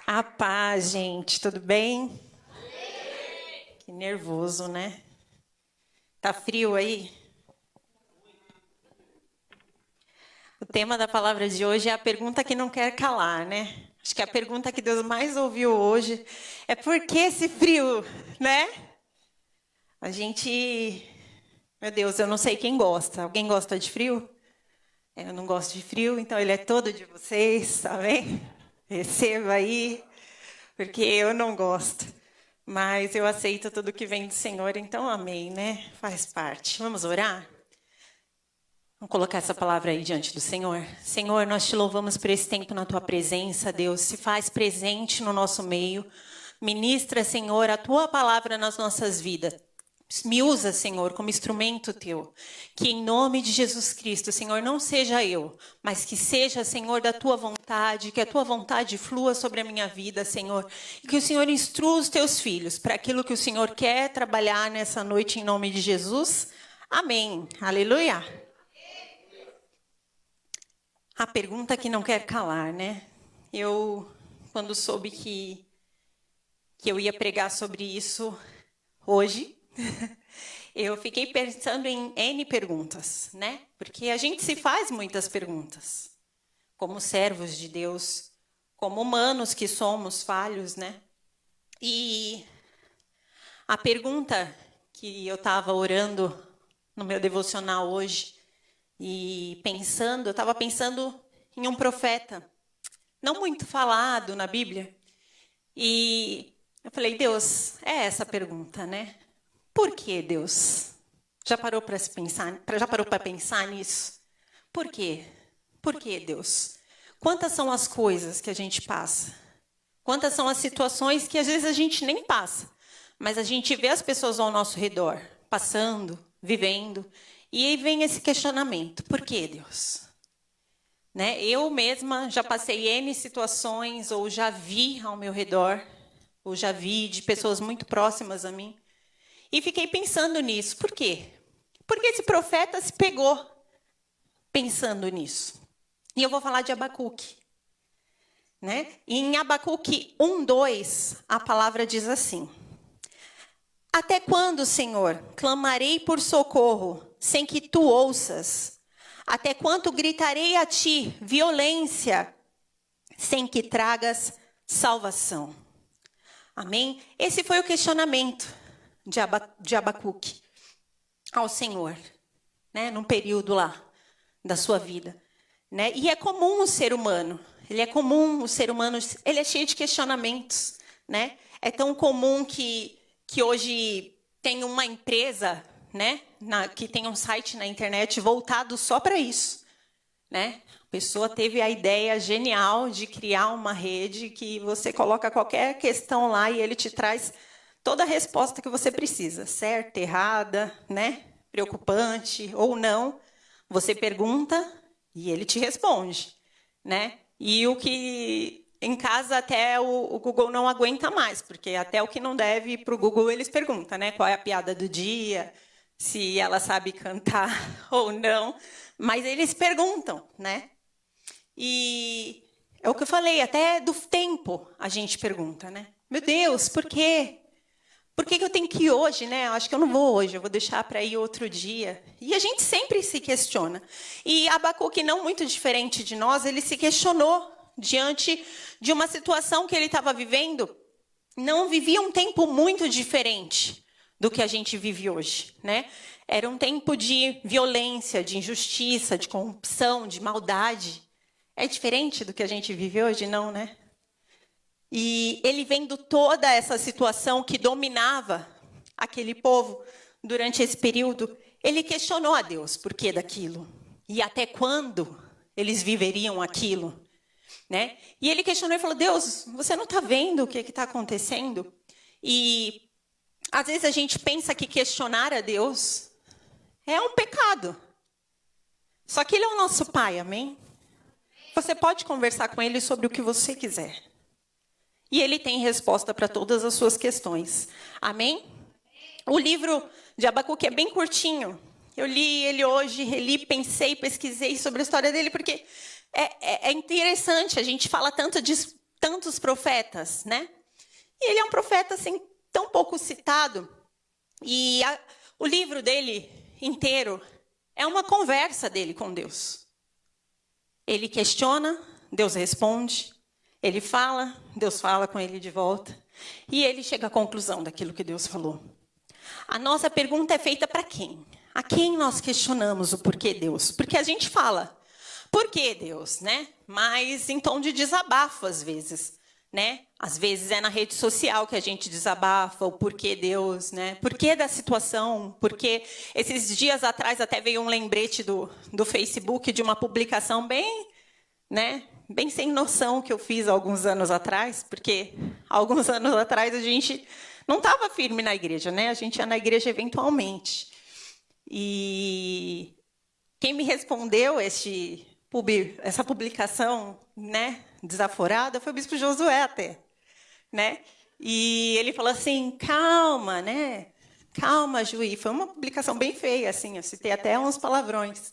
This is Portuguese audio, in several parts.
A paz, gente, tudo bem? Que nervoso, né? Tá frio aí? O tema da palavra de hoje é a pergunta que não quer calar, né? Acho que a pergunta que Deus mais ouviu hoje é por que esse frio, né? A gente... Meu Deus, eu não sei quem gosta. Alguém gosta de frio? Eu não gosto de frio, então ele é todo de vocês, tá bem? Receba aí, porque eu não gosto. Mas eu aceito tudo que vem do Senhor, então amém, né? Faz parte. Vamos orar? Vamos colocar essa palavra aí diante do Senhor. Senhor, nós te louvamos por esse tempo na tua presença, Deus. Se faz presente no nosso meio. Ministra, Senhor, a tua palavra nas nossas vidas. Me usa, Senhor, como instrumento teu. Que em nome de Jesus Cristo, Senhor, não seja eu, mas que seja, Senhor, da tua vontade, que a tua vontade flua sobre a minha vida, Senhor. E que o Senhor instrua os teus filhos para aquilo que o Senhor quer trabalhar nessa noite em nome de Jesus. Amém. Aleluia. A pergunta que não quer calar, né? Eu, quando soube que eu ia pregar sobre isso hoje, eu fiquei pensando em N perguntas, né? Porque a gente se faz muitas perguntas, como servos de Deus, como humanos que somos falhos, né? E a pergunta que eu estava orando no meu devocional hoje e pensando, eu estava pensando em um profeta, não muito falado na Bíblia, e eu falei, Deus, é essa a pergunta, né? Por que, Deus? Já parou para pensar nisso? Por quê? Por que, Deus? Quantas são as coisas que a gente passa? Quantas são as situações que às vezes a gente nem passa, mas a gente vê as pessoas ao nosso redor, passando, vivendo, e aí vem esse questionamento. Por que, Deus? Né? Eu mesma já passei N situações, ou já vi ao meu redor, ou já vi de pessoas muito próximas a mim, e fiquei pensando nisso. Por quê? Porque esse profeta se pegou pensando nisso. E eu vou falar de Abacuque. Né? E em Abacuque 1:2, a palavra diz assim: Até quando, Senhor, clamarei por socorro, sem que tu ouças? Até quando gritarei a ti violência, sem que tragas salvação? Amém? Esse foi o questionamento de Abacuque ao Senhor, né? Num período lá da sua vida, né? E é comum o ser humano, ele é cheio de questionamentos, né? É tão comum que hoje tem uma empresa, né? Que tem um site na internet voltado só para isso, né? A pessoa teve a ideia genial de criar uma rede que você coloca qualquer questão lá e ele te traz toda a resposta que você precisa, certa, errada, né? Preocupante ou não. Você pergunta e ele te responde, né? E o que em casa até o Google não aguenta mais, porque até o que não deve para o Google eles perguntam, né? Qual é a piada do dia, se ela sabe cantar ou não. Mas eles perguntam, né? E é o que eu falei, até do tempo a gente pergunta, né? Meu Deus, por quê? Por que eu tenho que ir hoje, né? Eu acho que eu não vou hoje, eu vou deixar para ir outro dia. E a gente sempre se questiona. E Abacuque, não muito diferente de nós, ele se questionou diante de uma situação que ele estava vivendo. Não vivia um tempo muito diferente do que a gente vive hoje, né? Era um tempo de violência, de injustiça, de corrupção, de maldade. É diferente do que a gente vive hoje, não, né? E ele vendo toda essa situação que dominava aquele povo durante esse período, ele questionou a Deus por que daquilo e até quando eles viveriam aquilo, né? E ele questionou e falou: Deus, você não está vendo o que está acontecendo? E às vezes a gente pensa que questionar a Deus é um pecado. Só que ele é o nosso Pai, amém? Você pode conversar com ele sobre o que você quiser. E ele tem resposta para todas as suas questões. Amém? O livro de Abacuque é bem curtinho. Eu li ele hoje, reli, pensei, pesquisei sobre a história dele, porque é interessante. A gente fala tanto de tantos profetas, né? E ele é um profeta assim tão pouco citado. E o livro dele inteiro é uma conversa dele com Deus. Ele questiona, Deus responde. Ele fala, Deus fala com ele de volta. E ele chega à conclusão daquilo que Deus falou. A nossa pergunta é feita para quem? A quem nós questionamos o porquê Deus? Porque a gente fala, por que Deus, né? Mas em tom de desabafo às vezes, né? Às vezes é na rede social que a gente desabafa o porquê Deus, né? Porquê da situação, porque esses dias atrás até veio um lembrete do Facebook de uma publicação bem, né? Bem sem noção que eu fiz há alguns anos atrás, porque há alguns anos atrás a gente não estava firme na igreja, né? A gente ia na igreja eventualmente. E quem me respondeu essa publicação, né, desaforada, foi o bispo Josué até, né? E ele falou assim, calma, né? Calma, Juí. Foi uma publicação bem feia, assim, eu citei até uns palavrões.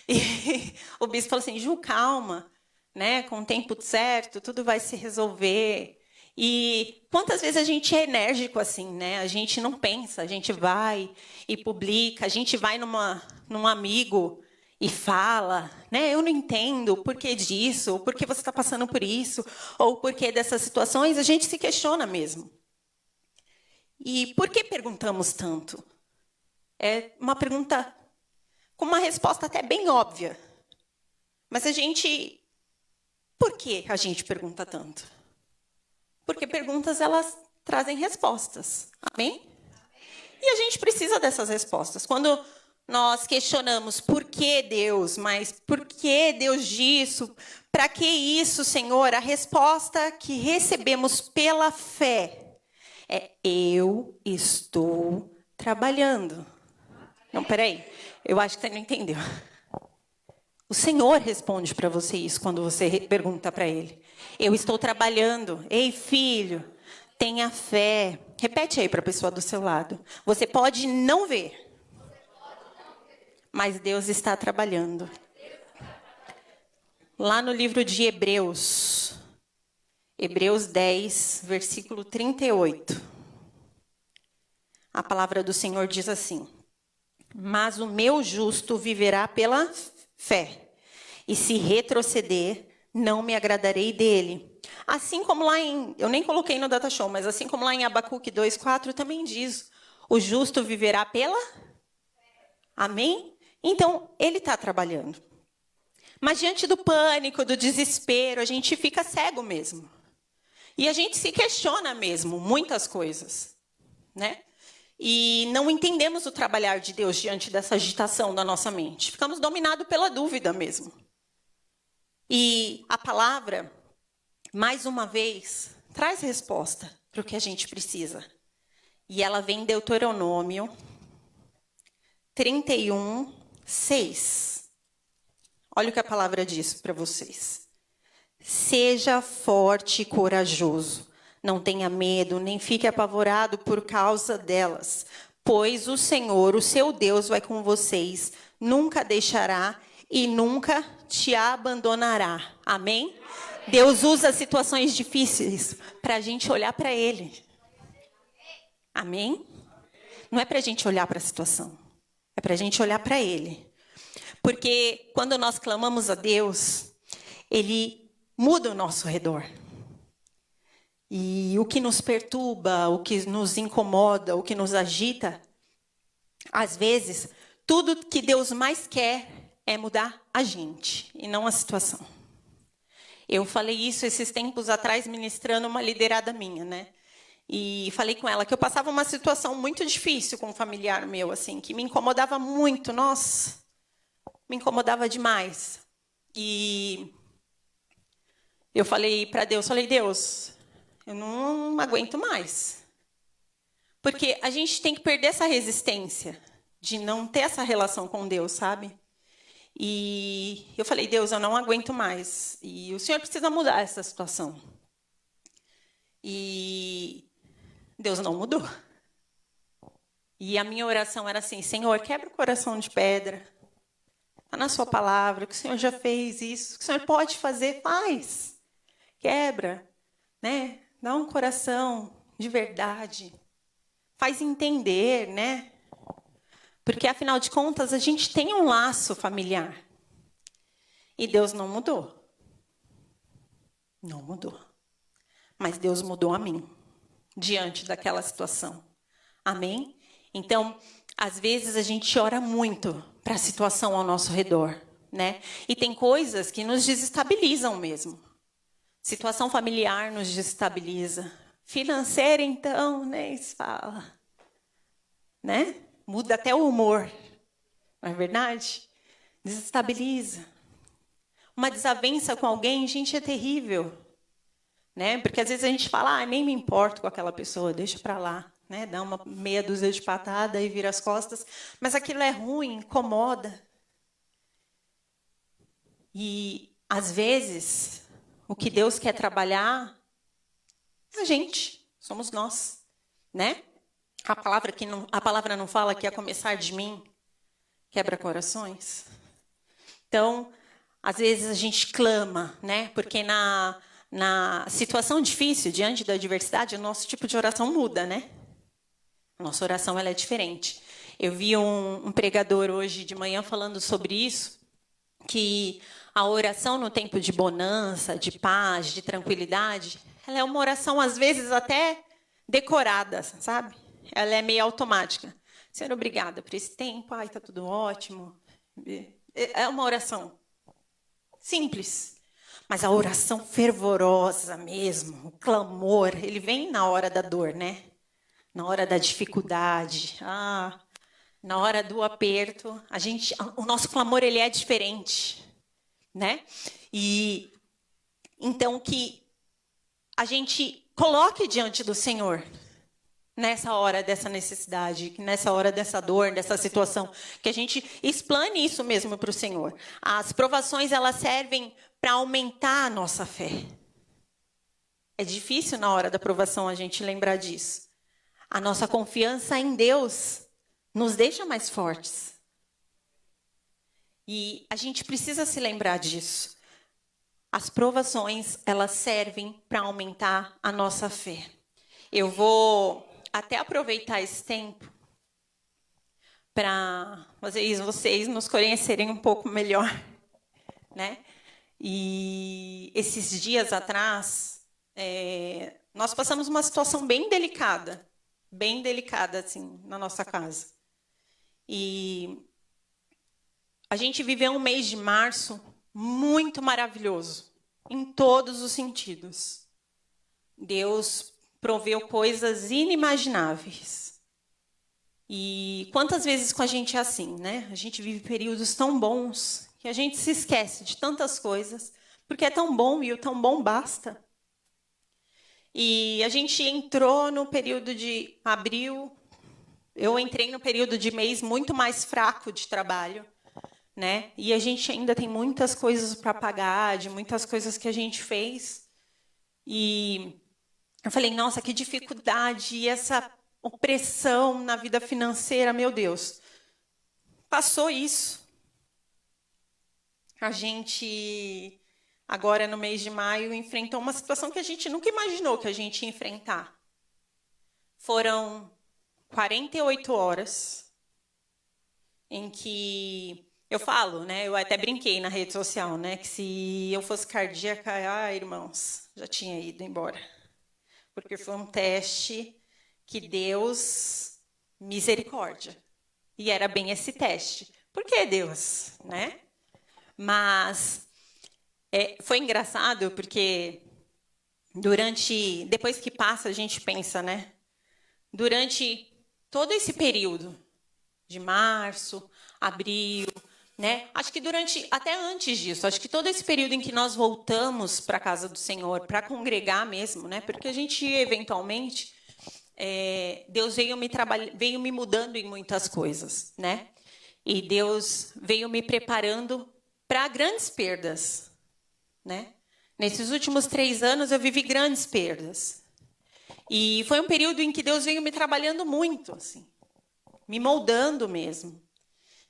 E o bispo falou assim, Ju, calma, né? Com o tempo certo, tudo vai se resolver. E quantas vezes a gente é enérgico assim, né? A gente não pensa, a gente vai e publica, a gente vai num amigo e fala, né? Eu não entendo o porquê disso, o porquê você está passando por isso, ou o porquê dessas situações, a gente se questiona mesmo. E por que perguntamos tanto? É uma pergunta com uma resposta até bem óbvia. Mas por que a gente pergunta tanto? Porque perguntas, elas trazem respostas. Amém? E a gente precisa dessas respostas. Quando nós questionamos por que Deus, mas por que Deus disso? Para que isso, Senhor? A resposta que recebemos pela fé é: eu estou trabalhando. Não, peraí. Eu acho que você não entendeu. O Senhor responde para você isso quando você pergunta para Ele. Eu estou trabalhando. Ei, filho, tenha fé. Repete aí para a pessoa do seu lado. Você pode não ver, mas Deus está trabalhando. Lá no livro de Hebreus, Hebreus 10, versículo 38. A palavra do Senhor diz assim: mas o meu justo viverá pela fé. E se retroceder, não me agradarei dele. Assim como lá eu nem coloquei no Data Show, mas assim como lá em Abacuque 2:4 também diz, o justo viverá pela... Amém? Então, ele está trabalhando. Mas diante do pânico, do desespero, a gente fica cego mesmo. E a gente se questiona mesmo muitas coisas, né? E não entendemos o trabalhar de Deus diante dessa agitação da nossa mente. Ficamos dominados pela dúvida mesmo. E a palavra, mais uma vez, traz resposta para o que a gente precisa. E ela vem em Deuteronômio 31, 6. Olha o que a palavra diz para vocês. Seja forte e corajoso. Não tenha medo, nem fique apavorado por causa delas. Pois o Senhor, o seu Deus, vai com vocês. Nunca deixará e nunca te abandonará. Amém? Deus usa situações difíceis para a gente olhar para Ele. Amém? Não é para a gente olhar para a situação. É para a gente olhar para Ele. Porque quando nós clamamos a Deus, Ele muda o nosso redor. E o que nos perturba, o que nos incomoda, o que nos agita, às vezes, tudo que Deus mais quer é mudar a gente e não a situação. Eu falei isso esses tempos atrás, ministrando uma liderada minha, né? E falei com ela que eu passava uma situação muito difícil com um familiar meu, assim, que me incomodava muito, nossa, me incomodava demais. E eu falei para Deus, Deus, eu não aguento mais. Porque a gente tem que perder essa resistência de não ter essa relação com Deus, sabe? E eu falei, Deus, eu não aguento mais. E o Senhor precisa mudar essa situação. E Deus não mudou. E a minha oração era assim, Senhor, quebra o coração de pedra. Está na sua palavra, que o Senhor já fez isso. Que o Senhor pode fazer, faz. Quebra. né? Dá um coração de verdade. Faz entender, né? Porque, afinal de contas, a gente tem um laço familiar. E Deus não mudou. Não mudou. Mas Deus mudou a mim, diante daquela situação. Amém? Então, às vezes a gente ora muito para a situação ao nosso redor, né? E tem coisas que nos desestabilizam mesmo. Situação familiar nos desestabiliza. Financeira, então, nem se fala. Né? Muda até o humor. Não é verdade? Desestabiliza. Uma desavença com alguém, gente, é terrível. Né? Porque às vezes a gente fala, nem me importo com aquela pessoa, deixa para lá. Né? Dá uma meia dúzia de patada e vira as costas. Mas aquilo é ruim, incomoda. E, às vezes, o que Deus quer trabalhar é a gente, somos nós. Né? A palavra não fala que a começar de mim quebra corações. Então, às vezes a gente clama, né? Porque na situação difícil, diante da adversidade, o nosso tipo de oração muda, né? A nossa oração ela é diferente. Eu vi um pregador hoje de manhã falando sobre isso, que a oração no tempo de bonança, de paz, de tranquilidade, ela é uma oração, às vezes, até decorada, sabe? Ela é meio automática. Senhor, obrigada por esse tempo. Ai, está tudo ótimo. É uma oração simples. Mas a oração fervorosa mesmo, o clamor, ele vem na hora da dor, né? Na hora da dificuldade, na hora do aperto, o nosso clamor ele é diferente, né? E então que a gente coloque diante do Senhor nessa hora dessa necessidade, nessa hora dessa dor, dessa situação, que a gente explane isso mesmo para o Senhor. As provações elas servem para aumentar a nossa fé. É difícil na hora da provação a gente lembrar disso. A nossa confiança em Deus nos deixa mais fortes. E a gente precisa se lembrar disso. As provações, elas servem para aumentar a nossa fé. Eu vou até aproveitar esse tempo para vocês nos conhecerem um pouco melhor, né? E esses dias atrás, nós passamos uma situação bem delicada assim, na nossa casa. E a gente viveu um mês de março muito maravilhoso, em todos os sentidos. Deus proveu coisas inimagináveis. E quantas vezes com a gente é assim, né? A gente vive períodos tão bons que a gente se esquece de tantas coisas, porque é tão bom e o tão bom basta. E a gente entrou no período de abril, eu entrei no período de mês muito mais fraco de trabalho, né? E a gente ainda tem muitas coisas para pagar, de muitas coisas que a gente fez. E eu falei, nossa, que dificuldade, e essa opressão na vida financeira, meu Deus. Passou isso. A gente, agora no mês de maio, enfrentou uma situação que a gente nunca imaginou que a gente ia enfrentar. Foram 48 horas em que eu falo, né? Eu até brinquei na rede social, né? Que se eu fosse cardíaca, irmãos, já tinha ido embora. Porque foi um teste que Deus, misericórdia. E era bem esse teste. Por que Deus, né? Mas foi engraçado porque depois que passa, a gente pensa, né? Durante todo esse período de março, abril, né? Acho que até antes disso, acho que todo esse período em que nós voltamos para a casa do Senhor, para congregar mesmo, né? Porque a gente eventualmente Deus veio me mudando em muitas coisas, né? E Deus veio me preparando para grandes perdas, né? Nesses últimos 3 anos eu vivi grandes perdas. E foi um período em que Deus veio me trabalhando muito, assim, me moldando mesmo,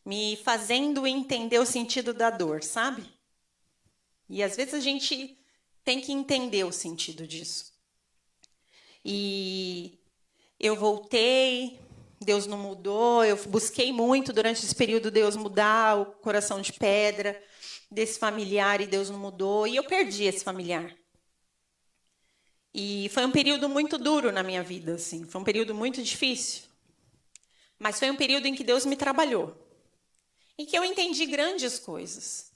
me fazendo entender o sentido da dor, sabe? E às vezes a gente tem que entender o sentido disso. E eu voltei, Deus não mudou, eu busquei muito durante esse período Deus mudar o coração de pedra desse familiar e Deus não mudou, e eu perdi esse familiar. E foi um período muito duro na minha vida, assim, foi um período muito difícil. Mas foi um período em que Deus me trabalhou, em que eu entendi grandes coisas.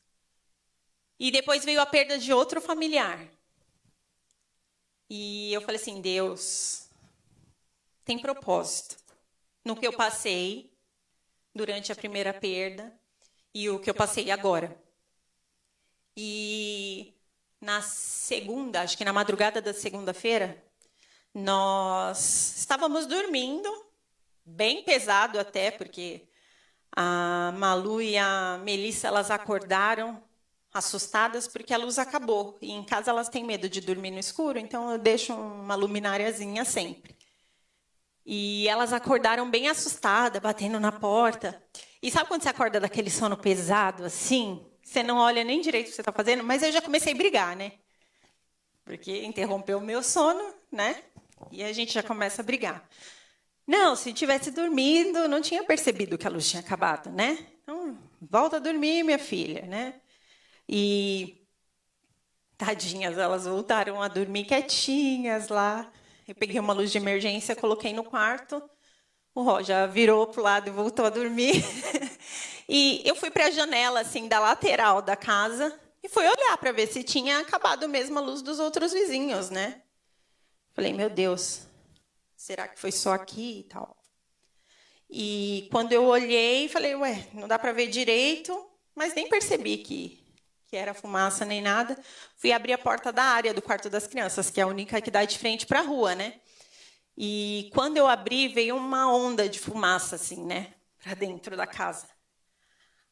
E depois veio a perda de outro familiar. E eu falei assim, Deus, tem propósito no que eu passei durante a primeira perda e o que eu passei agora. E na segunda, acho que na madrugada da segunda-feira, nós estávamos dormindo, bem pesado até, porque a Malu e a Melissa, elas acordaram assustadas porque a luz acabou. E em casa elas têm medo de dormir no escuro, então eu deixo uma lumináriazinha sempre. E elas acordaram bem assustadas, batendo na porta. E sabe quando você acorda daquele sono pesado, assim? Você não olha nem direito o que você está fazendo, mas eu já comecei a brigar, né? Porque interrompeu o meu sono, né? E a gente já começa a brigar. Não, se tivesse dormindo, não tinha percebido que a luz tinha acabado, né? Então, volta a dormir, minha filha, né? E, tadinhas, elas voltaram a dormir quietinhas lá. Eu peguei uma luz de emergência, coloquei no quarto. O Ró já virou para o lado e voltou a dormir. E eu fui para a janela, assim, da lateral da casa e fui olhar para ver se tinha acabado mesmo a luz dos outros vizinhos, né? Falei, meu Deus, será que foi só aqui e tal? E quando eu olhei, falei, ué, não dá para ver direito, mas nem percebi que era fumaça nem nada. Fui abrir a porta da área do quarto das crianças, que é a única que dá de frente para a rua, né? E quando eu abri, veio uma onda de fumaça, assim, né? Para dentro da casa.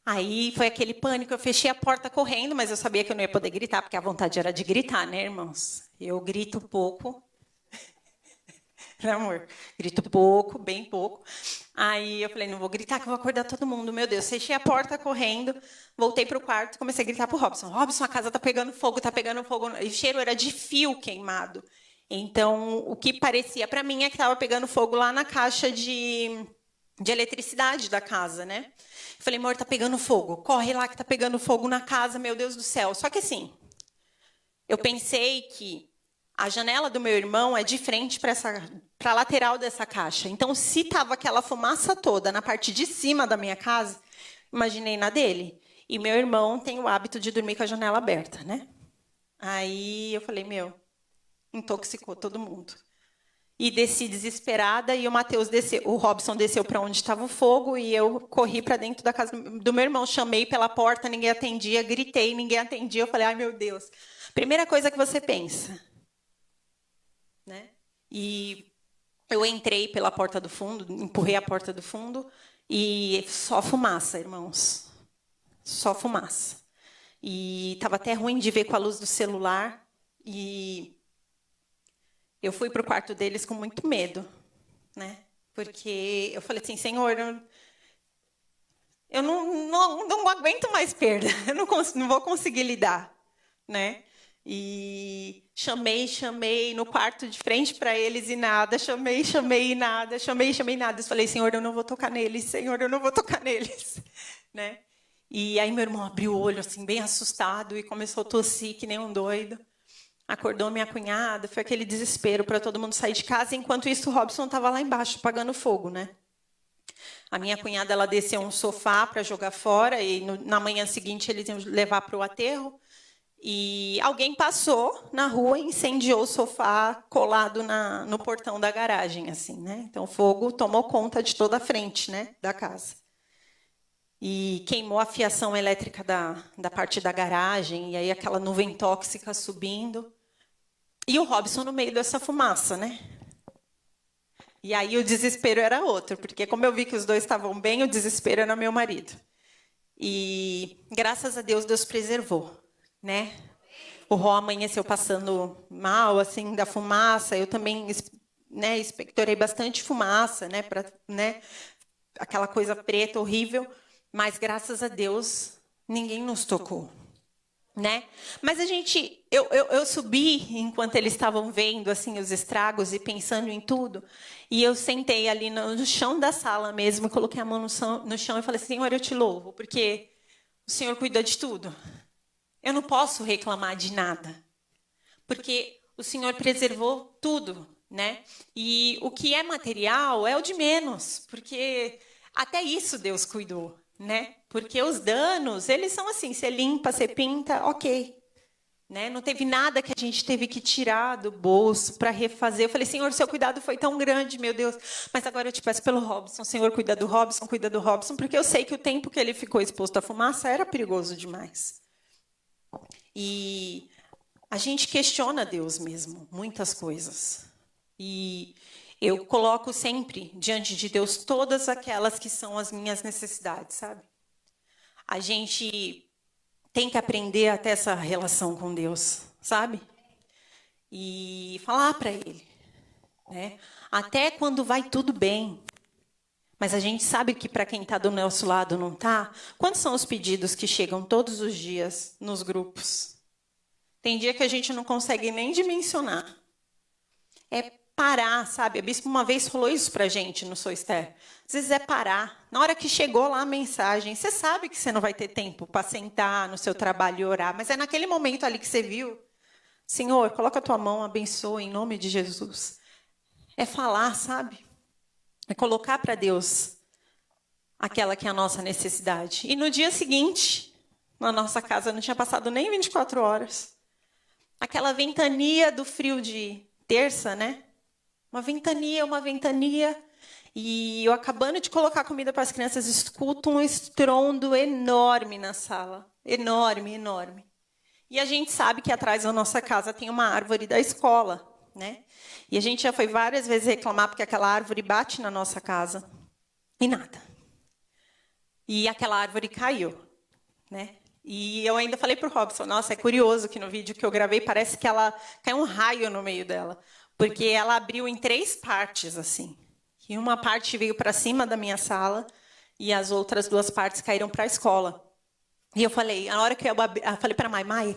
Aí foi aquele pânico, eu fechei a porta correndo, mas eu sabia que eu não ia poder gritar, porque a vontade era de gritar, né, irmãos? Eu grito pouco. Né, amor? Grito pouco, bem pouco. Aí eu falei, não vou gritar que eu vou acordar todo mundo. Meu Deus, fechei a porta correndo, voltei para o quarto, comecei a gritar para o Robson. Robson, a casa está pegando fogo, está pegando fogo. E o cheiro era de fio queimado. Então, o que parecia para mim é que estava pegando fogo lá na caixa de eletricidade da casa, né? Falei, amor, tá pegando fogo. Corre lá que tá pegando fogo na casa, meu Deus do céu. Só que assim, eu pensei que a janela do meu irmão é de frente para a lateral dessa caixa. Então, se tava aquela fumaça toda na parte de cima da minha casa, imaginei na dele. E meu irmão tem o hábito de dormir com a janela aberta, né? Aí eu falei, meu, intoxicou todo mundo. E desci desesperada e o Matheus desceu, o Robson desceu para onde estava o fogo e eu corri para dentro da casa do meu irmão, chamei pela porta, ninguém atendia, gritei, ninguém atendia, eu falei, ai meu Deus. Primeira coisa que você pensa, né? E eu entrei pela porta do fundo, empurrei a porta do fundo e só fumaça, irmãos. Só fumaça. E estava até ruim de ver com a luz do celular e eu fui para o quarto deles com muito medo, né? Porque eu falei assim, Senhor, eu não aguento mais perda, eu não vou conseguir lidar, né? E chamei no quarto de frente para eles e nada, chamei e nada, chamei e nada. Eu falei, Senhor, eu não vou tocar neles, Senhor, eu não vou tocar neles, né? E aí meu irmão abriu o olho assim, bem assustado e começou a tossir que nem um doido. Acordou minha cunhada, foi aquele desespero para todo mundo sair de casa. Enquanto isso, o Robson estava lá embaixo, apagando fogo, né? A minha cunhada, ela desceu um sofá para jogar fora e na manhã seguinte eles iam levar para o aterro. E alguém passou na rua e incendiou o sofá colado no portão da garagem, assim, né? Então, o fogo tomou conta de toda a frente, né, da casa. E queimou a fiação elétrica da parte da garagem, e aí aquela nuvem tóxica subindo. E o Robson no meio dessa fumaça, né? E aí o desespero era outro, porque como eu vi que os dois estavam bem, o desespero era meu marido. E graças a Deus, Deus preservou, né? O Ró amanheceu passando mal, assim, da fumaça. Eu também, né, expectorei bastante fumaça, né, né, aquela coisa preta horrível. Mas graças a Deus, ninguém nos tocou. né? Mas eu subi enquanto eles estavam vendo assim os estragos e pensando em tudo, e eu sentei ali no chão da sala mesmo, coloquei a mão no chão e falei: Senhor, eu te louvo, porque o Senhor cuida de tudo. Eu não posso reclamar de nada, porque o Senhor preservou tudo, né? E o que é material é o de menos, porque até isso Deus cuidou, né? Porque os danos, eles são assim, você limpa, você pinta, ok. Né? Não teve nada que a gente teve que tirar do bolso para refazer. Eu falei: Senhor, seu cuidado foi tão grande, meu Deus. Mas agora eu te peço pelo Robson. Senhor, cuida do Robson, porque eu sei que o tempo que ele ficou exposto à fumaça era perigoso demais. E a gente questiona Deus mesmo, muitas coisas. E eu coloco sempre diante de Deus todas aquelas que são as minhas necessidades, sabe? A gente tem que aprender a ter essa relação com Deus, sabe? E falar para Ele, né? Até quando vai tudo bem. Mas a gente sabe que para quem está do nosso lado não está. Quantos são os pedidos que chegam todos os dias nos grupos? Tem dia que a gente não consegue nem dimensionar. É parar, sabe? A bispo uma vez falou isso para a gente no Sou Esther. Às vezes é parar. Na hora que chegou lá a mensagem, você sabe que você não vai ter tempo para sentar no seu trabalho e orar, mas é naquele momento ali que você viu: Senhor, coloca a tua mão, abençoa em nome de Jesus. É falar, sabe? É colocar para Deus aquela que é a nossa necessidade. E no dia seguinte, na nossa casa, não tinha passado nem 24 horas. Aquela ventania do frio de terça, né? Uma ventania. E eu acabando de colocar comida para as crianças, escuto um estrondo enorme na sala. Enorme. E a gente sabe que atrás da nossa casa tem uma árvore da escola, né? E a gente já foi várias vezes reclamar porque aquela árvore bate na nossa casa. E nada. E aquela árvore caiu, né? E eu ainda falei para o Robson: nossa, é curioso que no vídeo que eu gravei parece que ela caiu um raio no meio dela. Porque ela abriu em 3 partes, assim. E uma parte veio para cima da minha sala e as outras 2 partes caíram para a escola. E eu falei, na hora que eu falei para a mãe,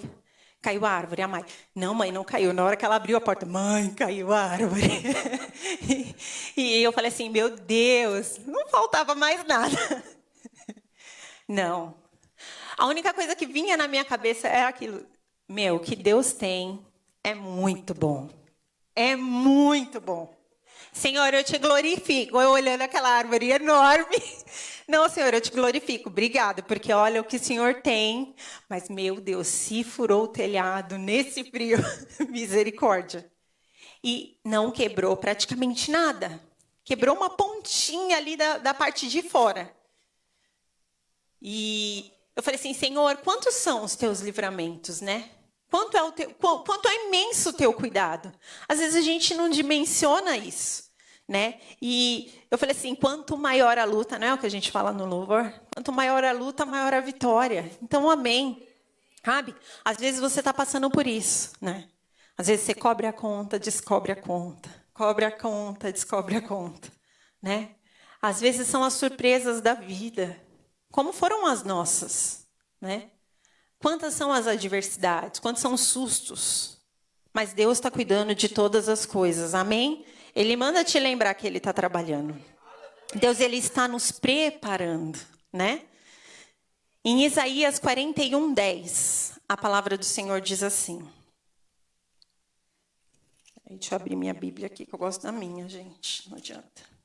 caiu a árvore. A mãe: não, mãe, não caiu. Na hora que ela abriu a porta: mãe, caiu a árvore. E eu falei assim: meu Deus, não faltava mais nada. Não. A única coisa que vinha na minha cabeça era aquilo: meu, o que Deus tem é muito bom. É muito bom. Senhor, eu te glorifico. Eu olhando aquela árvore enorme. Não, Senhor, eu te glorifico. Obrigada, porque olha o que o Senhor tem. Mas, meu Deus, se furou o telhado nesse frio, misericórdia. E não quebrou praticamente nada. Quebrou uma pontinha ali da parte de fora. E eu falei assim: Senhor, quantos são os teus livramentos, né? Quanto é imenso o teu cuidado. Às vezes a gente não dimensiona isso, né? E eu falei assim: quanto maior a luta, não é o que a gente fala no louvor? Quanto maior a luta, maior a vitória. Então, amém. Sabe? Às vezes você está passando por isso, né? Às vezes você cobre a conta, descobre a conta. Cobre a conta, descobre a conta, né? Às vezes são as surpresas da vida, como foram as nossas, né? Quantas são as adversidades? Quantos são os sustos? Mas Deus está cuidando de todas as coisas, amém? Ele manda te lembrar que Ele está trabalhando. Deus, Ele está nos preparando, né? Em Isaías 41:10, a palavra do Senhor diz assim. Deixa eu abrir minha Bíblia aqui, que eu gosto da minha, gente. Não adianta.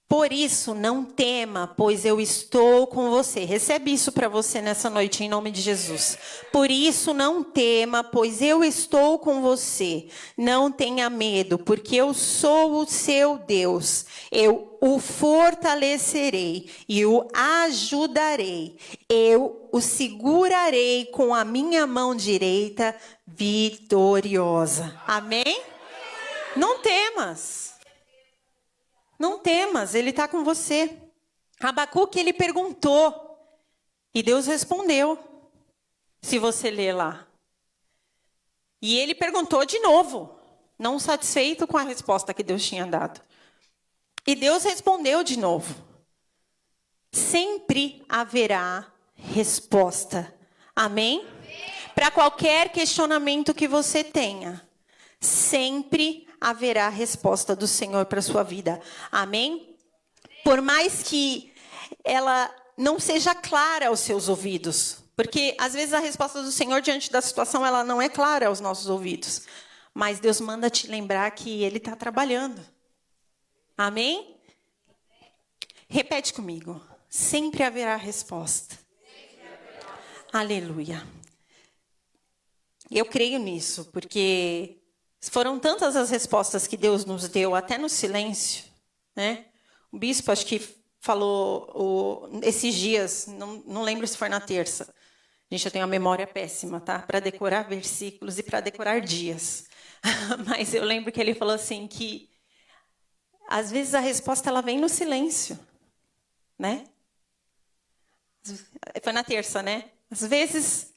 Por isso, não tema, pois eu estou com você. Recebe isso para você nessa noite, em nome de Jesus. Por isso, não tema, pois eu estou com você. Não tenha medo, porque eu sou o seu Deus. Eu o fortalecerei e o ajudarei. Eu o segurarei com a minha mão direita vitoriosa. Amém? Não temas. Não temas, Ele está com você. Abacuque, ele perguntou. E Deus respondeu. Se você ler lá. E ele perguntou de novo. Não satisfeito com a resposta que Deus tinha dado. E Deus respondeu de novo. Sempre haverá resposta. Amém? Para qualquer questionamento que você tenha, sempre haverá resposta do Senhor para a sua vida. Amém? Por mais que ela não seja clara aos seus ouvidos, porque às vezes a resposta do Senhor diante da situação ela não é clara aos nossos ouvidos, mas Deus manda te lembrar que Ele está trabalhando. Amém? Repete comigo. Sempre haverá resposta. Aleluia. Eu creio nisso, porque foram tantas as respostas que Deus nos deu, até no silêncio, né? O bispo, acho que falou esses dias, não lembro se foi na terça. Gente, eu tenho uma memória péssima, tá? Para decorar versículos e para decorar dias. Mas eu lembro que ele falou assim que, às vezes, a resposta ela vem no silêncio, né? Foi na terça, né? Às vezes,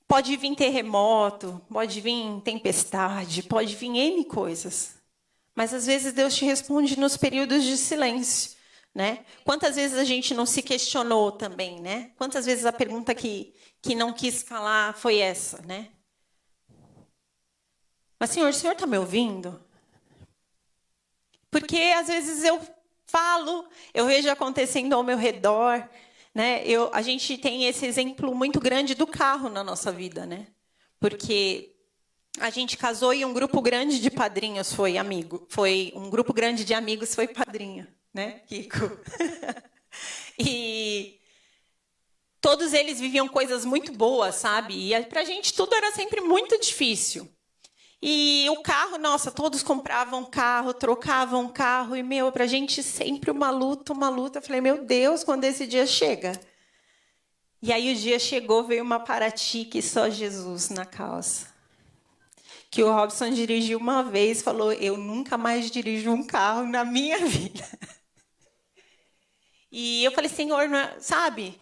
pode vir terremoto, pode vir tempestade, pode vir N coisas. Mas, às vezes, Deus te responde nos períodos de silêncio, né? Quantas vezes a gente não se questionou também, né? Quantas vezes a pergunta que não quis calar foi essa, né? Mas, Senhor, o Senhor está me ouvindo? Porque, às vezes, eu falo, eu vejo acontecendo ao meu redor, né? A gente tem esse exemplo muito grande do carro na nossa vida, né? Porque a gente casou e um grupo grande de padrinhos foi amigo. Um grupo grande de amigos foi padrinho, né, Kiko? E todos eles viviam coisas muito boas, sabe? E pra gente tudo era sempre muito difícil. E o carro, nossa, todos compravam carro, trocavam carro. E, pra gente sempre uma luta, uma luta. Eu falei, meu Deus, quando esse dia chega? E aí o dia chegou, veio uma Paraty que só Jesus na causa. Que o Robson dirigiu uma vez, falou, eu nunca mais dirijo um carro na minha vida. E eu falei, Senhor, sabe?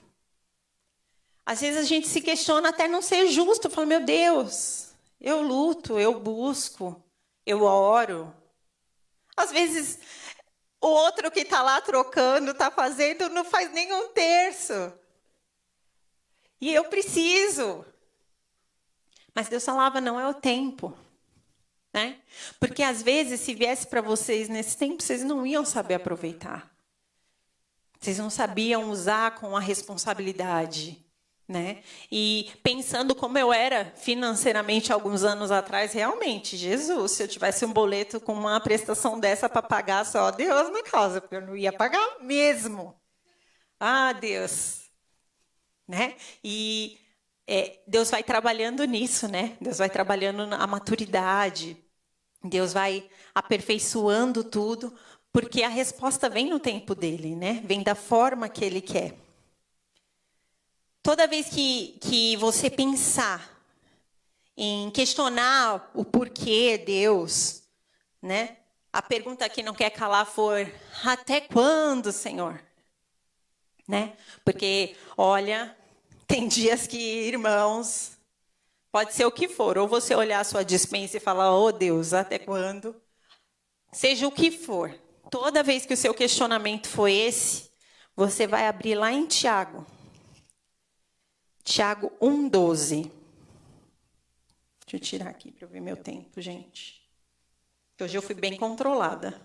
Às vezes a gente se questiona até não ser justo. Eu falo, meu Deus... Eu luto, eu busco, eu oro. Às vezes, o outro que está lá trocando, está fazendo, não faz nem um terço. E eu preciso. Mas Deus falava, não é o tempo. Né? Porque, às vezes, se viesse para vocês nesse tempo, vocês não iam saber aproveitar. Vocês não sabiam usar com a responsabilidade. Né? E pensando como eu era financeiramente alguns anos atrás, realmente, Jesus, se eu tivesse um boleto com uma prestação dessa para pagar, só Deus na causa, porque eu não ia pagar mesmo. Ah, Deus. Né? E Deus vai trabalhando nisso, né? Deus vai trabalhando na maturidade, Deus vai aperfeiçoando tudo, porque a resposta vem no tempo dele, né? Vem da forma que ele quer. Toda vez que você pensar em questionar o porquê Deus, né? A pergunta que não quer calar for, até quando, Senhor? Né? Porque, olha, tem dias que, irmãos, pode ser o que for, ou você olhar a sua despensa e falar, oh Deus, até quando? Seja o que for, toda vez que o seu questionamento for esse, você vai abrir lá em Tiago. Tiago 1,12. Deixa eu tirar aqui para eu ver meu tempo, gente. Hoje eu fui bem controlada.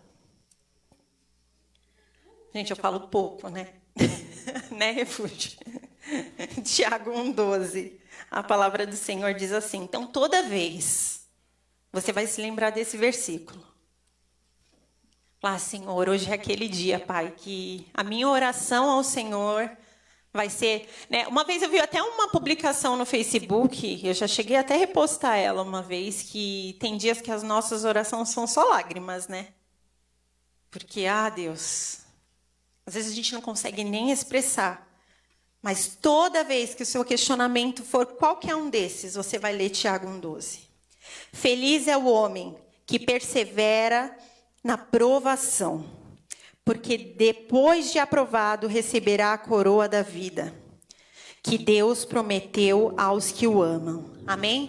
Gente, eu falo pouco, né? Né, Refúgio? Tiago 1,12. A palavra do Senhor diz assim. Então, toda vez, você vai se lembrar desse versículo. Senhor, hoje é aquele dia, Pai, que a minha oração ao Senhor... vai ser, né? Uma vez eu vi até uma publicação no Facebook, eu já cheguei até a repostar ela uma vez, que tem dias que as nossas orações são só lágrimas, né? Porque, Deus, às vezes a gente não consegue nem expressar, mas toda vez que o seu questionamento for qualquer um desses, você vai ler Tiago 1,12. Feliz é o homem que persevera na provação, porque depois de aprovado receberá a coroa da vida, que Deus prometeu aos que o amam. Amém?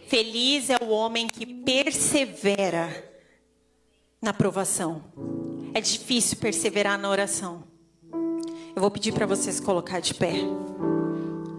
Feliz é o homem que persevera na provação. É difícil perseverar na oração. Eu vou pedir para vocês colocar de pé.